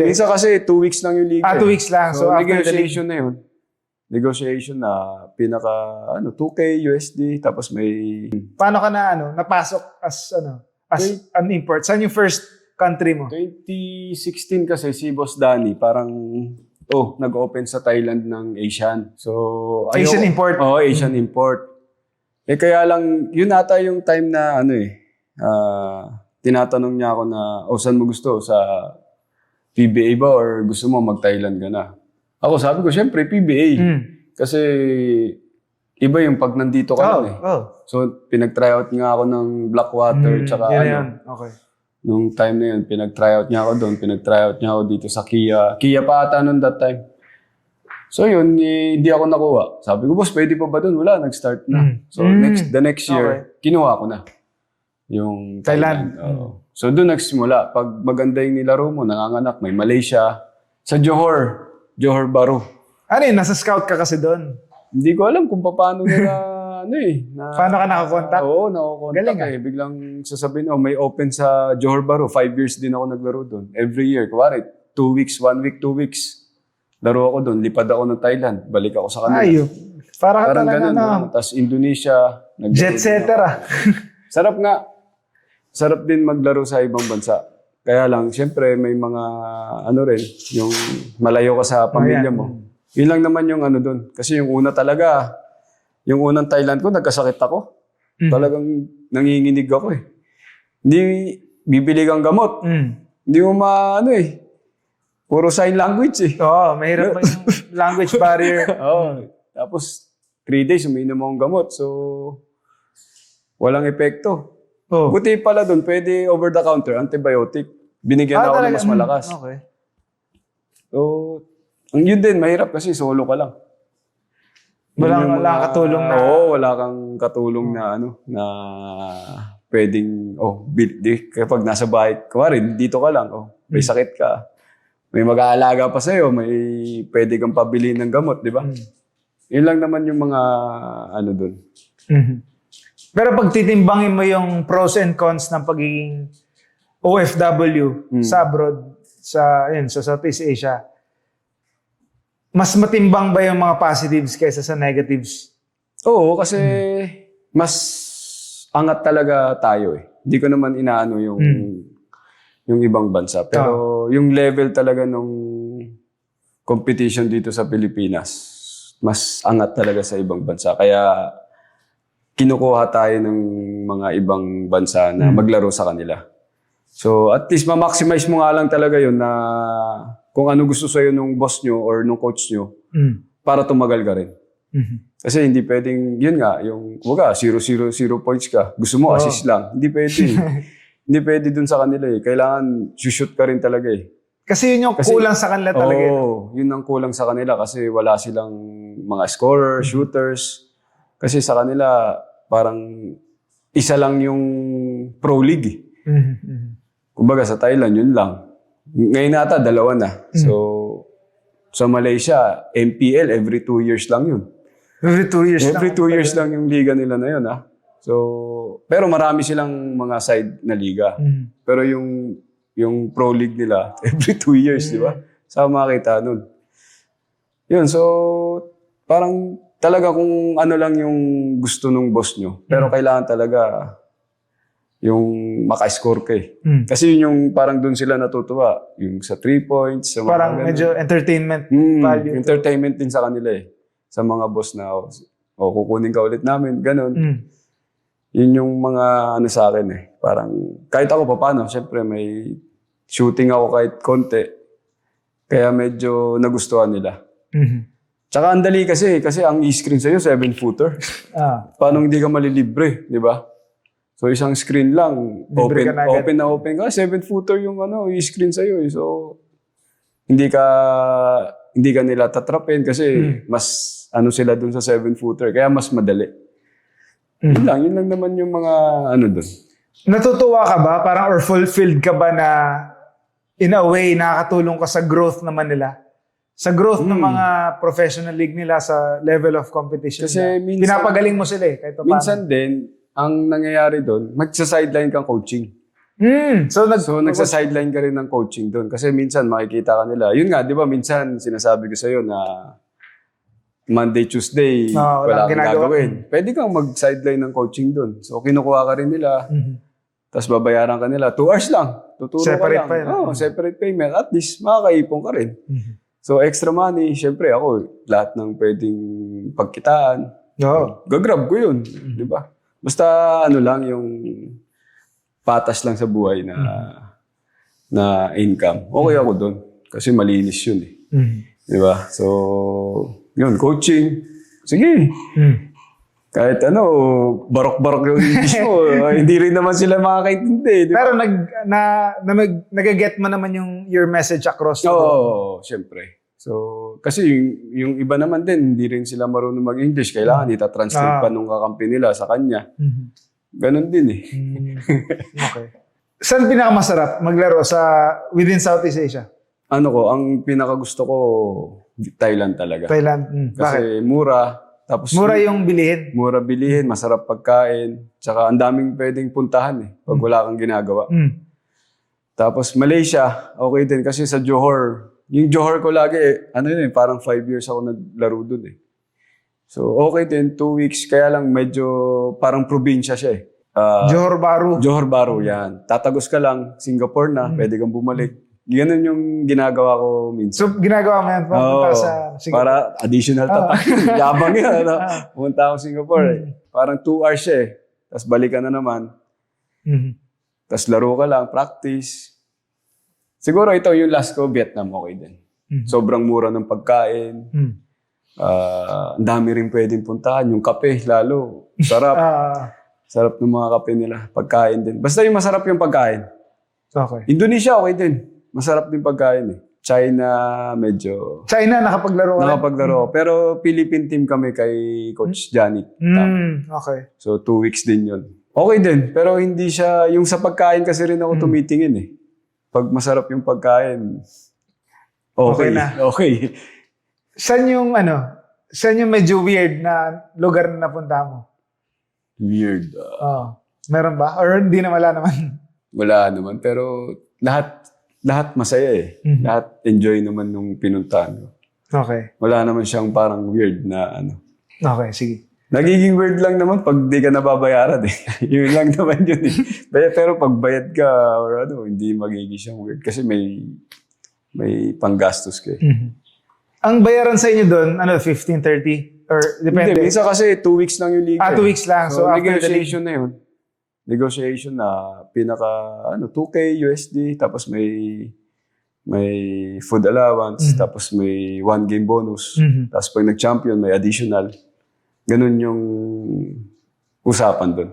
Minsan kasi 2 weeks lang yung liga. 2 weeks lang. So, So, after the league. negotiation na yun. Negotiation na pinaka 2K USD tapos may Paano ka napasok as an import? Saan yung first country mo? 2016 kasi si Boss Danny parang nag-open sa Thailand ng Asian. So Asian import? Oo, Asian import. Kaya lang yun ata yung time na tinatanong niya ako na saan mo gusto, sa PBA ba or gusto mo mag-Thailand ka na? Ako sabi ko, syempre, PBA. Kasi iba yung pag nandito ka lang So, pinag-tryout nga ako ng Blackwater tsaka Okay. Nung time na yun, pinag-tryout niya ako doon. Pinag-tryout niya ako dito sa Kia. Kia pa ata noon that time. So yun, hindi ako nakuha. Sabi ko, boss, pwede pa ba doon? Wala, nag-start na. So the next year, kinuha ko na. Yung Thailand. So doon nagsimula. Pag maganda yung nilaro mo, nanganganak, may Malaysia. Sa Johor Bahru. Ano yun? Nasa scout ka kasi doon? Hindi ko alam kung paano nila, Paano ka nakakontak? Oo, nakakontak Galing, Biglang sasabihin, may open sa Johor Bahru. 5 years din ako naglaro doon. Every year. Kuwari, 2 weeks, 1 week, 2 weeks. Laro ako doon. Lipad ako ng Thailand. Balik ako sa kanila. Parang ganun. Tapos Indonesia. Jet setter Sarap nga. Sarap din maglaro sa ibang bansa. Kaya lang, syempre, may mga, yung malayo ka sa pamilya mo. Yun lang naman yung doon. Kasi yung una talaga, yung unang Thailand ko, nagkasakit ako. Talagang nanginginig ako Hindi, bibili kang gamot. Hindi mo puro sign language Oo, mahirap yung language barrier. Tapos, 3 days, uminom akong gamot. So, walang epekto. Buti pala doon, pwede over the counter, antibiotic. Binigyan ako ng mas malakas. Okay. So, yun din, mahirap kasi solo ka lang. Wala katulong na... Oo, wala kang katulong na na pwedeng, kapag nasa bahay, kuwari, dito ka lang, may sakit ka, may mag-aalaga pa sa'yo, may pwede kang pabili ng gamot, di ba? Yun lang naman yung mga, doon. Pero pag titimbangin mo yung pros and cons ng pagiging OFW sa abroad, sa Southeast Asia, mas matimbang ba yung mga positives kaysa sa negatives? Oo, kasi mas angat talaga tayo Hindi ko naman inaano yung ibang bansa. Pero yung level talaga nung competition dito sa Pilipinas, mas angat talaga sa ibang bansa. Kaya kinukuha tayo ng mga ibang bansa na maglaro sa kanila. So at least ma-maximize mo nga lang talaga yun na kung ano gusto sa'yo nung boss nyo or nung coach nyo para tumagal ka rin. Kasi hindi pwedeng, yun nga, yung 0-0 points ka. Gusto mo assist lang. Hindi pwede. Hindi pwede dun sa kanila Kailangan shoot ka rin talaga Kasi yun yung kulang sa kanila talaga. Yun ang kulang sa kanila kasi wala silang mga scorers, shooters. Kasi sa kanila, parang isa lang yung pro league Kumbaga sa Thailand, yun lang. Ngayon nata, 2 na. So, sa Malaysia, MPL, every 2 years lang yun. Every 2 years Every 2 years lang yung liga nila na yun, So, pero marami silang mga side na liga. Pero yung pro league nila, every 2 years, di ba? Saan makita nun? Yun, so, parang talaga kung ano lang yung gusto nung boss nyo. Pero kailangan talaga yung maka-score ka Kasi yun yung parang doon sila natutuwa. Yung sa 3 points. Sa parang medyo entertainment value. Entertainment din sa kanila Sa mga boss na, kukunin ka ulit namin. Ganon. Yun yung mga sa akin Parang, kahit ako paano, syempre may shooting ako kahit konti. Kaya medyo nagustuhan nila. Tsaka ang dali kasi ang e-screen sa'yo, 7-footer. Paano hindi ka malilibre, di ba? So, isang screen lang, open ka. 7-footer yung i-screen sa'yo. So, hindi ka nila tatrapin kasi mas sila dun sa 7-footer. Kaya mas madali. Yun lang naman yung mga dun. Natutuwa ka ba? Parang or fulfilled ka ba na in a way nakakatulong ka sa growth naman nila? Sa growth ng mga professional league nila sa level of competition. Kasi minsan, pinapagaling mo sila kahit pa minsan din, ang nangyayari doon, magsa-sideline kang coaching. So, nagsa-sideline ka rin ng coaching doon. Kasi minsan makikita ka nila. Yun nga, di ba, minsan sinasabi ko sa'yo na Monday, Tuesday, wala kang gagawin. Pwede kang mag-sideline ng coaching doon. So, kinukuha ka rin nila. Tapos babayaran ka nila. 2 hours lang. Tuturo Separate ka lang. pa yun. Separate payment. At least, makakaipon ka rin. So, extra money. Siyempre, ako, lahat ng pwedeng pagkitaan. Gagrab ko yun. Di ba? Basta, lang, yung patas lang sa buhay na income. Okay ako doon. Kasi malinis yun eh. Di ba? So, yun, coaching. Sige. Kahit barok-barok yung English mo. Hindi rin naman sila makakaintindi. Pero nag-get mo naman your message across. Oo, syempre. So, kasi yung iba naman din, hindi rin sila marunong mag-English. Kailangan itatranslate pa nung kakampi nila sa kanya. Ganon din eh. Okay. Saan pinakamasarap maglaro within Southeast Asia? Ang pinakagusto ko, Thailand talaga. Thailand. Kasi mura. Tapos mura yung bilihin. Mura bilihin, masarap pagkain. Tsaka ang daming pwedeng puntahan eh, pag wala kang ginagawa. Tapos Malaysia, okay din. Kasi sa Johor, yung Johor ko lagi parang 5 years ako naglaro dun eh. So, okay din, 2 weeks. Kaya lang medyo parang probinsya siya eh. Johor Bahru. Johor Bahru, yan. Tatagos ka lang, Singapore na, pwede kang bumalik. Ganun yung ginagawa ko minsan. So, ginagawa mo yan pumunta sa Singapore? Para additional tatak. Yabang yun. Pumunta ako Singapore eh. Parang 2 hours siya eh. Tapos balik ka na naman. Tapos laro ka lang, practice. Siguro ito yung last ko, Vietnam, okay din. Sobrang mura ng pagkain. Ang dami rin pwedeng puntahan. Yung kape, lalo. Sarap. Sarap ng mga kape nila. Pagkain din. Basta yung masarap yung pagkain. Okay. Indonesia, okay din. Masarap din pagkain eh. China, medyo... China, nakapaglaro ka? Nakapaglaro. Pero Philippine team kami kay Coach Janik. Okay. So, 2 weeks din yun. Okay din. Pero hindi siya... Yung sa pagkain kasi rin ako tumitingin eh. Pag masarap yung pagkain, okay na. Okay. Saan yung medyo weird na lugar na napunta mo? Weird. Meron ba? Or hindi na wala naman? Wala naman. Pero lahat masaya eh. Lahat enjoy naman nung pinuntahan ko. Okay. Wala naman siyang parang weird na Okay, sige. Nagiging weird lang naman pag di ka nababayaran eh. Yun lang naman yun eh. Pero pag bayad ka or hindi magiging siyang weird. Kasi may panggastos ka eh. Ang bayaran sa inyo doon, 15, 30? Or depende? Hindi, minsan kasi 2 weeks lang yung liga. 2 weeks lang. So after negotiation na yun. Negotiation na pinaka 2K USD, tapos may food allowance, tapos may 1 game bonus. Tapos pag nag-champion, may additional. Ganun yung usapan doon.